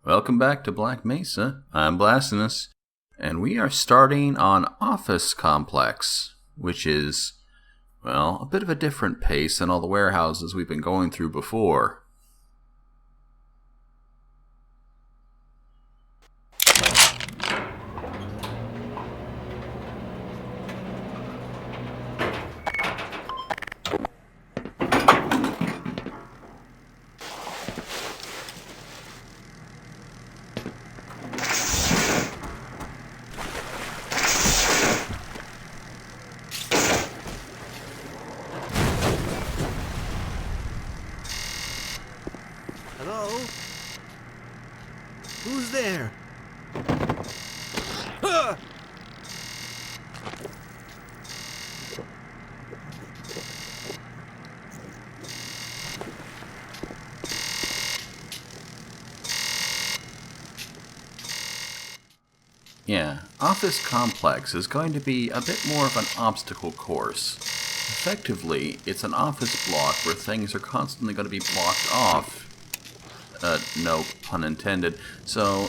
Welcome back to Black Mesa. I'm Blastinus, and we are starting on Office Complex, which is, well, a bit of a different pace than all the warehouses we've been going through before. Hello? Who's there? Yeah, Office Complex is going to be a bit more of an obstacle course. Effectively, it's an office block where things are constantly going to be blocked off. No pun intended. So,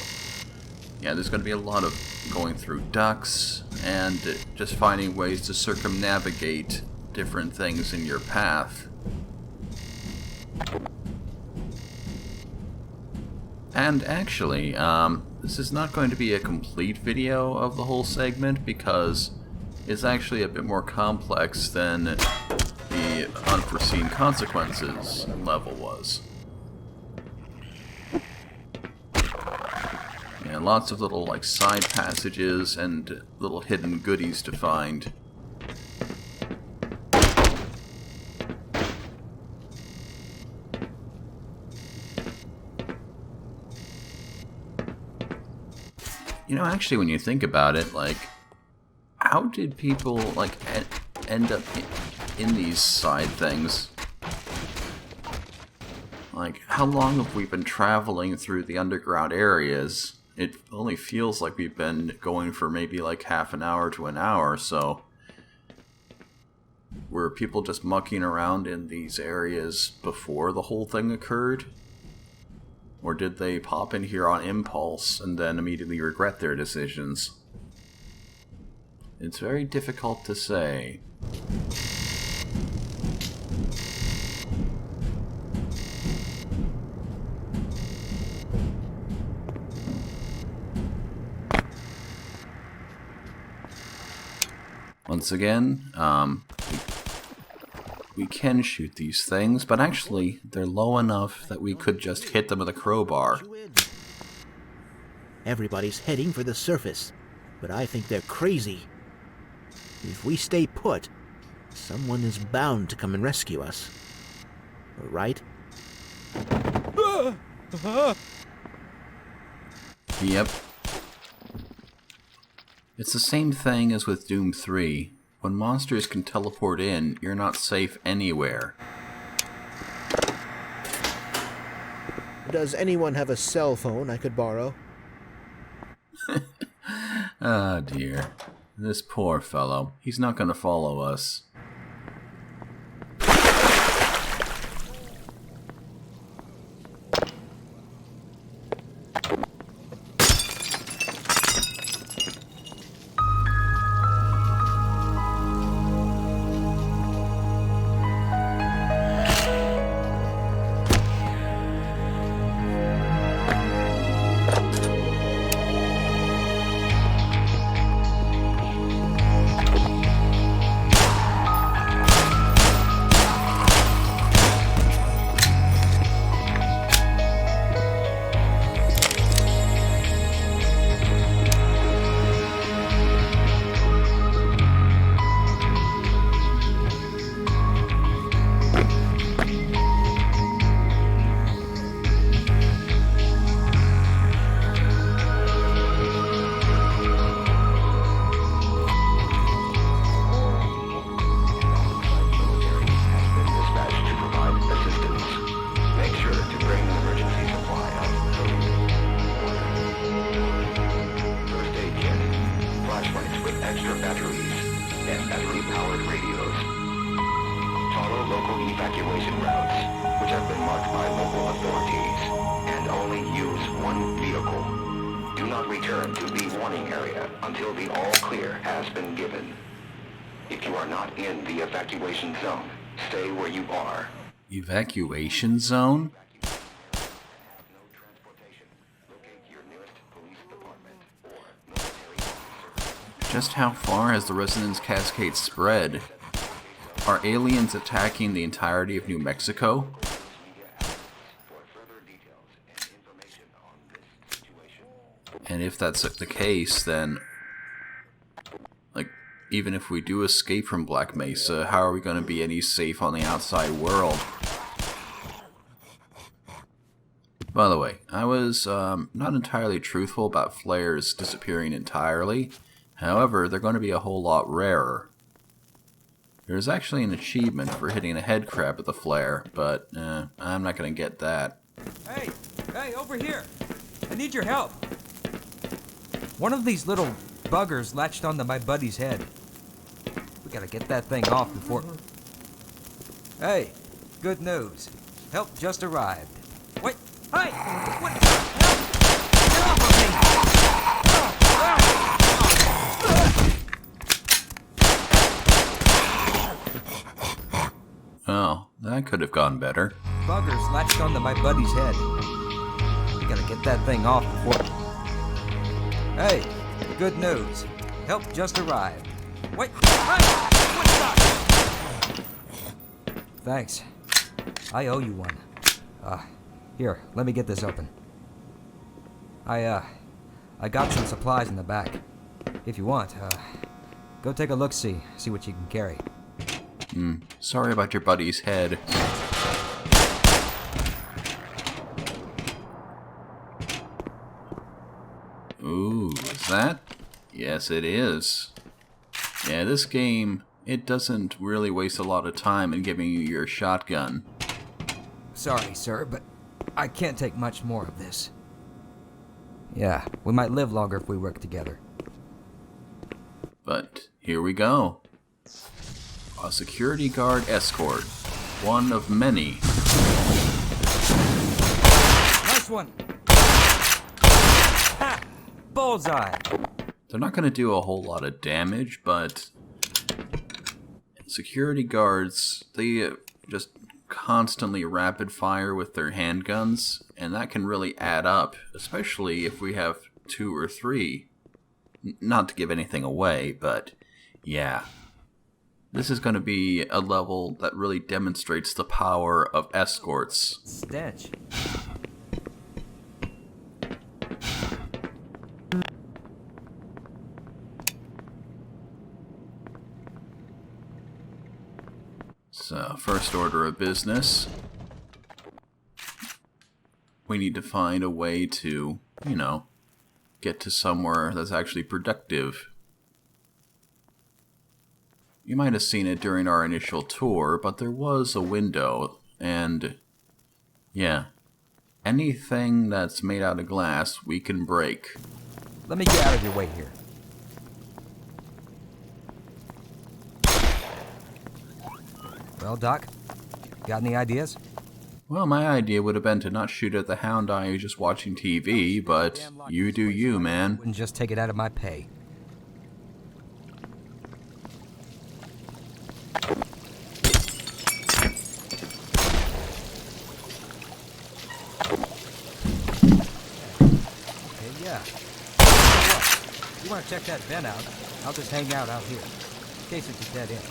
yeah, there's going to be a lot of going through ducts and just finding ways to circumnavigate different things in your path. And actually, this is not going to be a complete video of the whole segment because it's actually a bit more complex than the unforeseen consequences level was. And lots of little side passages and little hidden goodies to find. You know, actually, when you think about it, how did people, end up in these side things? How long have we been traveling through the underground areas? It only feels like we've been going for maybe half an hour to an hour, so... Were people just mucking around in these areas before the whole thing occurred? Or did they pop in here on impulse and then immediately regret their decisions? It's very difficult to say. Once again, we can shoot these things, but actually they're low enough that we could just hit them with a crowbar. Everybody's heading for the surface, but I think they're crazy. If we stay put, someone is bound to come and rescue us. Right? Yep. It's the same thing as with Doom 3. When monsters can teleport in, you're not safe anywhere. Does anyone have a cell phone I could borrow? Ah, dear. This poor fellow. He's not going to follow us. return to the warning area until the all clear has been given. If you are not in the evacuation zone, stay where you are. Evacuation zone? Just how far has the resonance cascade spread? Are aliens attacking the entirety of New Mexico? And if that's the case, then, like, even if we do escape from Black Mesa, how are we going to be any safe on the outside world? By the way, I was not entirely truthful about flares disappearing entirely. However, they're going to be a whole lot rarer. There's actually an achievement for hitting a head crab with a flare, but I'm not going to get that. Hey! Hey, over here! I need your help! One of these little buggers latched onto my buddy's head. We gotta get that thing off before... Hey! Good news. Help just arrived. Wait! Hey! What? Help! Get off of me! Oh, that could have gone better. Buggers latched onto my buddy's head. We gotta get that thing off before... Hey, good news. Help just arrived. Wait, hey! What's up? Thanks. I owe you one. Here, let me get this open. I got some supplies in the back. If you want, go take a look-see, see what you can carry. Sorry about your buddy's head. Ooh, is that? Yes, it is. Yeah, this game, it doesn't really waste a lot of time in giving you your shotgun. Sorry, sir, but I can't take much more of this. Yeah, we might live longer if we work together. But here we go. A security guard escort. One of many. Nice one! Ha! Bullseye! They're not going to do a whole lot of damage, but security guards, they just constantly rapid fire with their handguns, and that can really add up, especially if we have 2 or 3. Not to give anything away, but yeah. This is going to be a level that really demonstrates the power of escorts. Stench. So, first order of business. We need to find a way to, get to somewhere that's actually productive. You might have seen it during our initial tour, but there was a window, and yeah, anything that's made out of glass we can break. Let me get out of your way here. Well, Doc, got any ideas? Well, my idea would have been to not shoot at the hound eye who's just watching TV, but you do you, man. Wouldn't just take it out of my pay. Yeah. If you want to check that vent out, I'll just hang out here, in case it's a dead end.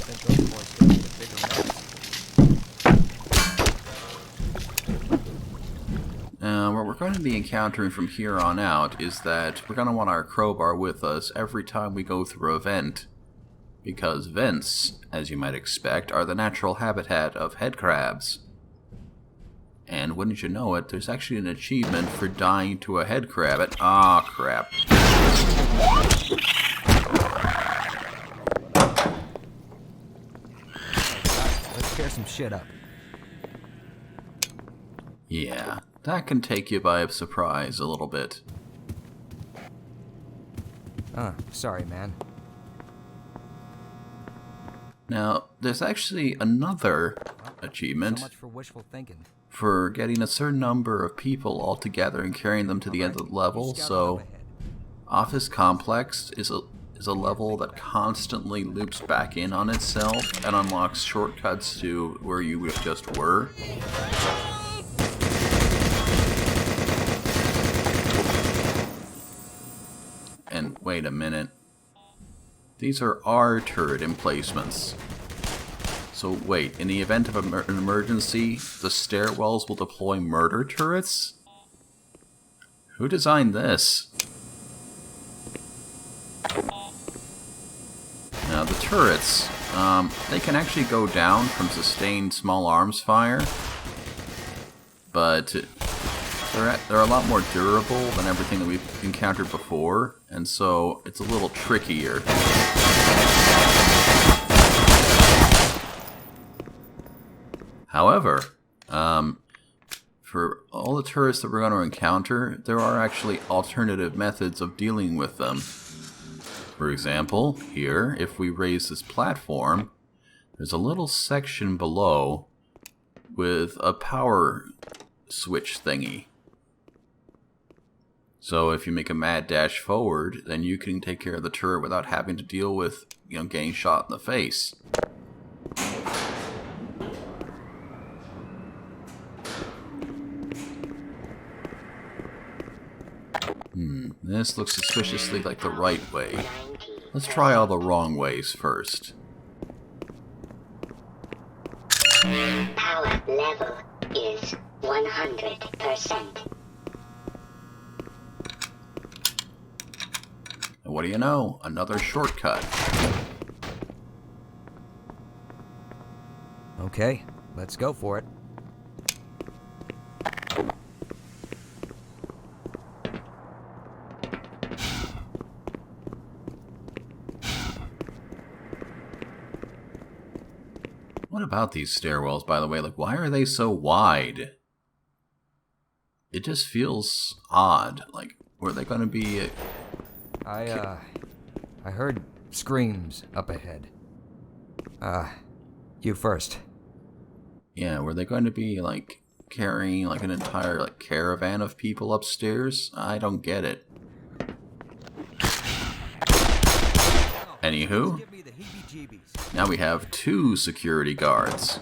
Think those boys could make a bigger mess. Now, what we're going to be encountering from here on out is that we're going to want our crowbar with us every time we go through a vent. Because vents, as you might expect, are the natural habitat of headcrabs. And wouldn't you know it, there's actually an achievement for dying to a headcrab at... Ah, crap. Let's tear some shit up. Yeah, that can take you by surprise a little bit. Sorry, man. Now, there's actually another achievement So much for wishful thinking. for getting a certain number of people all together and carrying them to the end of the level. You scout So up ahead. Office Complex is a level that constantly loops back in on itself and unlocks shortcuts to where you just were. And wait a minute. These are our turret emplacements. So wait, in the event of an emergency, the stairwells will deploy murder turrets? Who designed this? Now the turrets, they can actually go down from sustained small arms fire, but they're a lot more durable than everything that we've encountered before, and so it's a little trickier. However, for all the turrets that we're going to encounter, there are actually alternative methods of dealing with them. For example, here, if we raise this platform, there's a little section below with a power switch thingy. So if you make a mad dash forward, then you can take care of the turret without having to deal with, getting shot in the face. This looks suspiciously like the right way. Let's try all the wrong ways first. Power level is 100%. And what do you know? Another shortcut. Okay, let's go for it. What about these stairwells, by the way? Like, why are they so wide? It just feels odd. Like, were they going to be... I heard screams up ahead. You first. Yeah, were they going to be, like, carrying, like, an entire, like, caravan of people upstairs? I don't get it. Anywho, Give me the heebie-jeebies. now we have 2 security guards.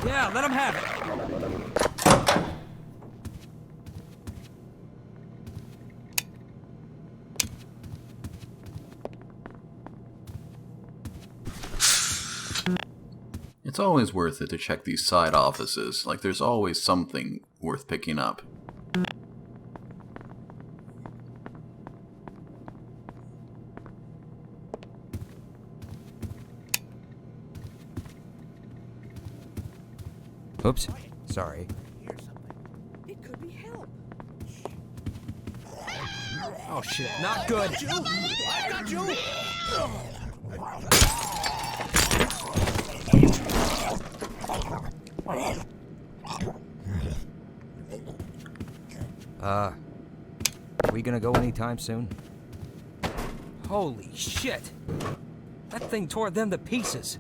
Yeah, let him have it. It's always worth it to check these side offices. Like, there's always something worth picking up. Oops. Sorry. It could be help. Oh shit, not good. I got you. We gonna go anytime soon? Holy shit! That thing tore them to pieces.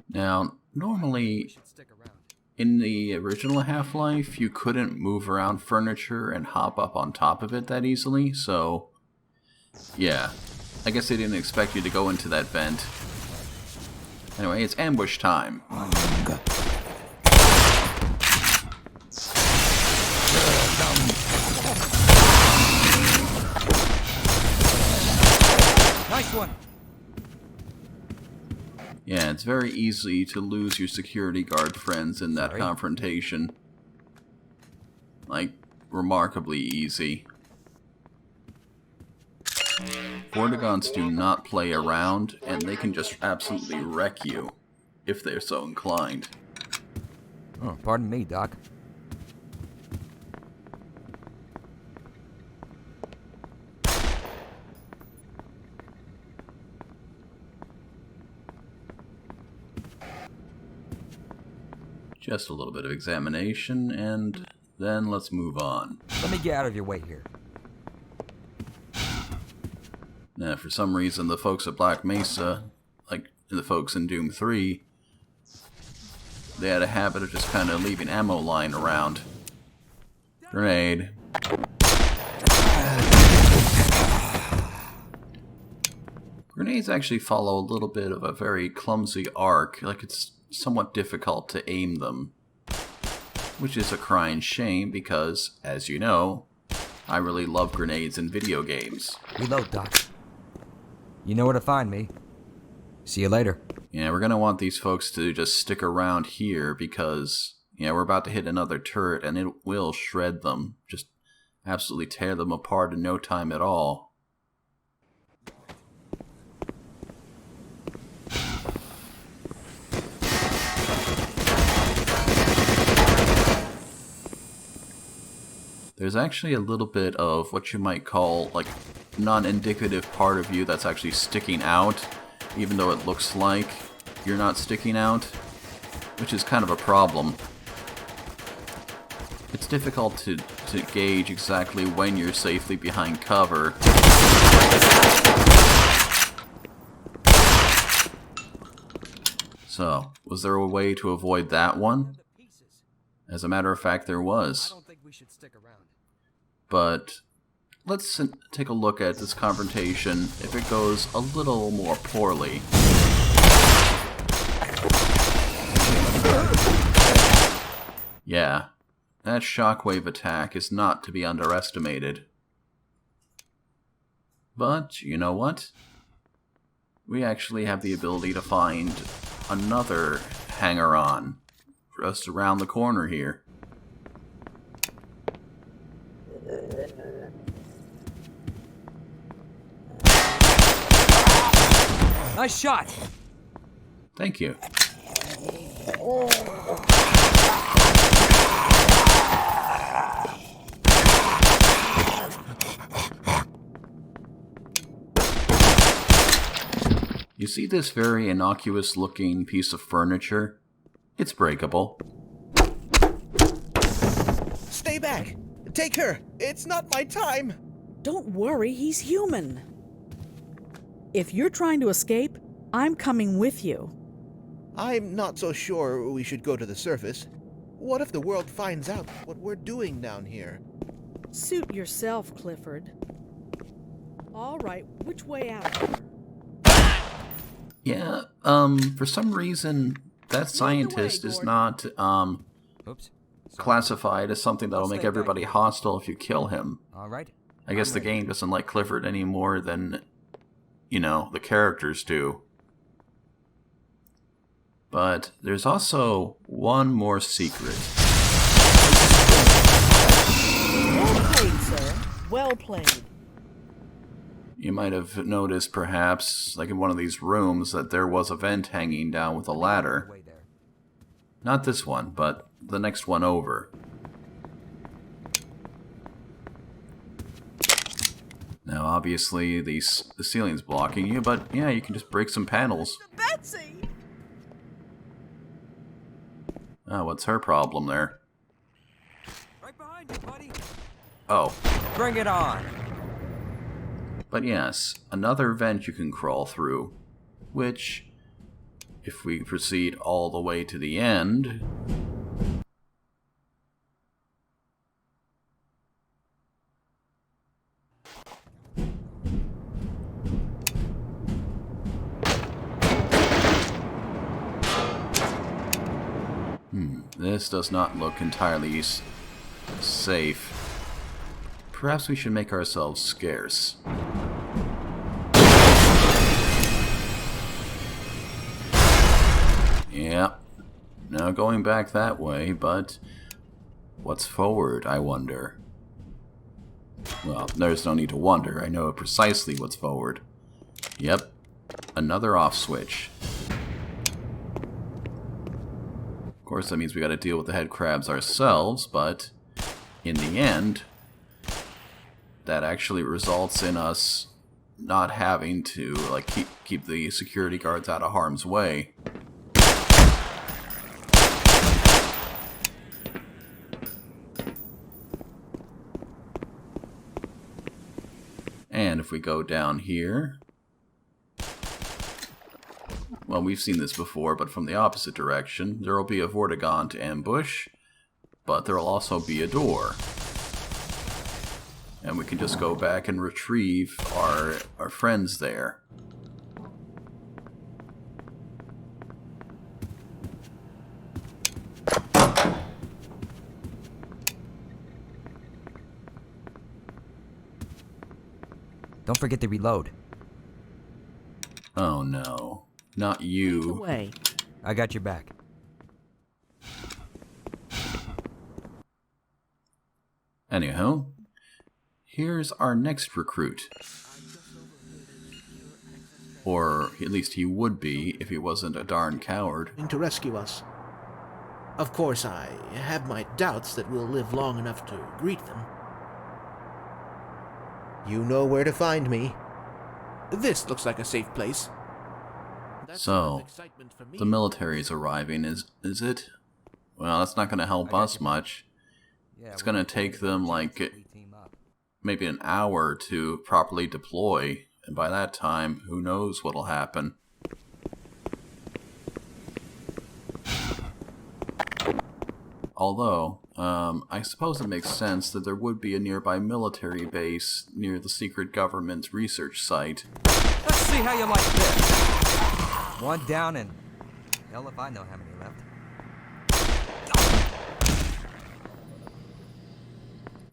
Now, normally, Should stick around. in the original Half-Life, you couldn't move around furniture and hop up on top of it that easily, so... yeah. I guess they didn't expect you to go into that vent. Anyway, it's ambush time. Nice one. Yeah, it's very easy to lose your security guard friends in that Sorry. confrontation. Like, remarkably easy. Vortigaunts do not play around, and they can just absolutely wreck you, if they're so inclined. Oh, pardon me, Doc. Just a little bit of examination, and then let's move on. Let me get out of your way here. Now, for some reason, the folks at Black Mesa, like the folks in Doom 3, they had a habit of just kind of leaving ammo lying around. Grenade. Grenades actually follow a little bit of a very clumsy arc, like it's somewhat difficult to aim them. Which is a crying shame because, as you know, I really love grenades in video games. Reload, Doc. You know where to find me. See you later. Yeah, we're gonna want these folks to just stick around here because, yeah, we're about to hit another turret and it will shred them. Just absolutely tear them apart in no time at all. There's actually a little bit of what you might call, like, non-indicative part of you that's actually sticking out, even though it looks like you're not sticking out, which is kind of a problem. It's difficult to gauge exactly when you're safely behind cover. So, was there a way to avoid that one? As a matter of fact, there was. I don't think we should stick around. But let's take a look at this confrontation if it goes a little more poorly. Yeah, that shockwave attack is not to be underestimated. But, you know what? We actually have the ability to find another hanger-on just around the corner here. Nice shot! Thank you. You see this very innocuous looking piece of furniture? It's breakable. Stay back! Take her! It's not my time! Don't worry, he's human. If you're trying to escape, I'm coming with you. I'm not so sure we should go to the surface. What if the world finds out what we're doing down here? Suit yourself, Clifford. All right, which way out? Yeah, for some reason, that scientist is not, Oops. classified as something that'll make everybody hostile if you kill him. All right. I guess the game doesn't like Clifford any more than, you know, the characters do. But there's also one more secret. Well played, sir. Well played. You might have noticed, perhaps, like in one of these rooms, that there was a vent hanging down with a ladder. Way there. Not this one, but the next one over. Now, obviously, the ceiling's blocking you, but yeah, you can just break some panels. Betsy! Oh, what's her problem there? Right behind you, buddy. Oh, Bring it on. but yes, another vent you can crawl through, which, if we proceed all the way to the end... This does not look entirely safe. Perhaps we should make ourselves scarce. Yeah. No going back that way, but what's forward, I wonder? Well, there's no need to wonder. I know precisely what's forward. Yep. Another off switch. Of course, that means we gotta deal with the head crabs ourselves, but in the end, that actually results in us not having to like keep the security guards out of harm's way. And if we go down here, well, we've seen this before, but from the opposite direction. There will be a Vortigaunt ambush, but there will also be a door. And we can just go back and retrieve our friends there. Don't forget to reload. Oh no, not Lead the you. way. I got your back. Anyhow, here's our next recruit. Or at least he would be if he wasn't a darn coward. To rescue us. Of course, I have my doubts that we'll live long enough to greet them. You know where to find me. This looks like a safe place. That's So, enough excitement for me. The military's arriving, is it? Well, that's not going to help us much. Yeah, It's going to take them like maybe an hour to properly deploy, and by that time, who knows what'll happen. Although, I suppose it makes sense that there would be a nearby military base near the secret government research site. Let's see how you like this. One down and... hell if I know how many left.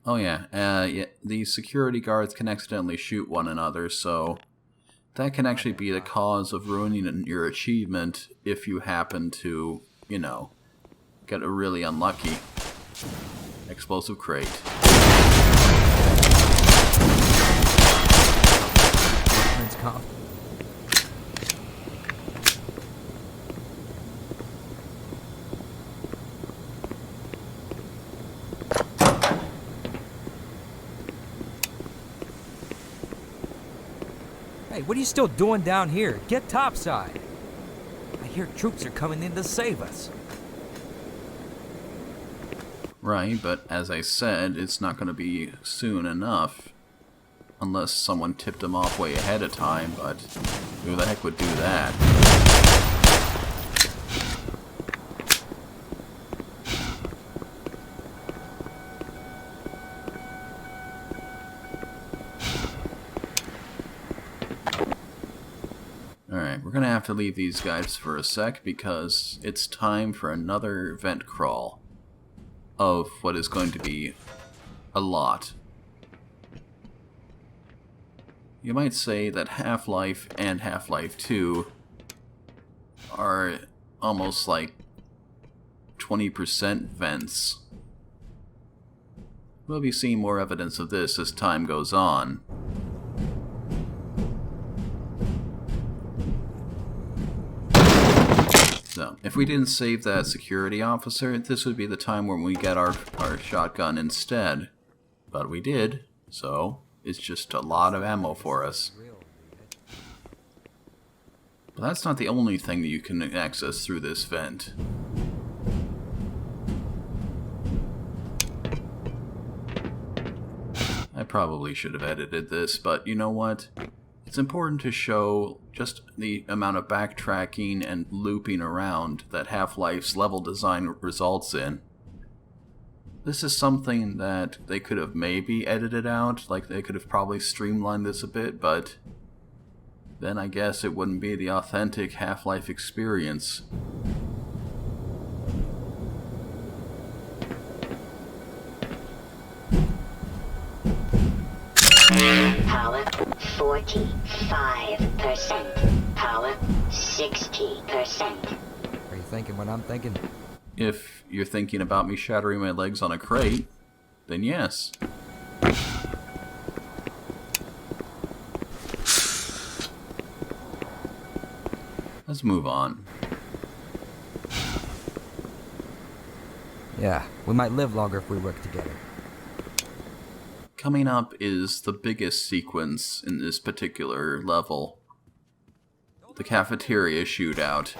Oh yeah, the security guards can accidentally shoot one another, so that can actually be the cause of ruining your achievement if you happen to, you know, get a really unlucky explosive crate. Workman's comp. Hey, what are you still doing down here? Get topside. I hear troops are coming in to save us. Right, but as I said, it's not going to be soon enough. Unless someone tipped them off way ahead of time, but who the heck would do that? Alright, we're going to have to leave these guys for a sec because it's time for another vent crawl of what is going to be a lot. You might say that Half-Life and Half-Life 2 are almost like 20% vents. We'll be seeing more evidence of this as time goes on. So, if we didn't save that security officer, this would be the time when we get our shotgun instead. But we did, so it's just a lot of ammo for us. But that's not the only thing that you can access through this vent. I probably should have edited this, but you know what? It's important to show just the amount of backtracking and looping around that Half-Life's level design results in. This is something that they could have maybe edited out, like they could have probably streamlined this a bit, but then I guess it wouldn't be the authentic Half-Life experience. Power 45%. Power 60%. Are you thinking what I'm thinking? If you're thinking about me shattering my legs on a crate, then yes. Let's move on. Yeah, we might live longer if we work together. Coming up is the biggest sequence in this particular level. The cafeteria shootout.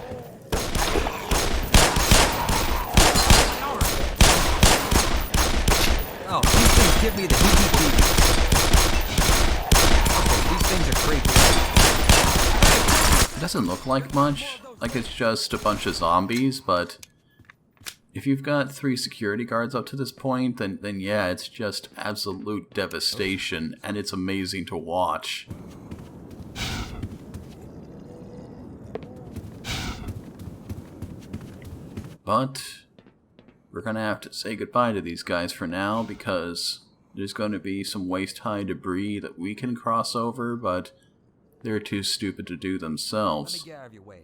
Oh, these things give me the heebie-jeebies. Okay, these things are creepy. doesn't look like much, like it's just a bunch of zombies, but if you've got 3 security guards up to this point, then yeah, it's just absolute devastation, and it's amazing to watch. But we're gonna have to say goodbye to these guys for now, because there's going to be some waist-high debris that we can cross over, but they're too stupid to do themselves. Get out of your way.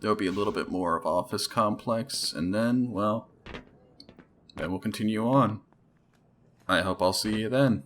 There'll be a little bit more of office complex, and then, well, then we'll continue on. I hope I'll see you then.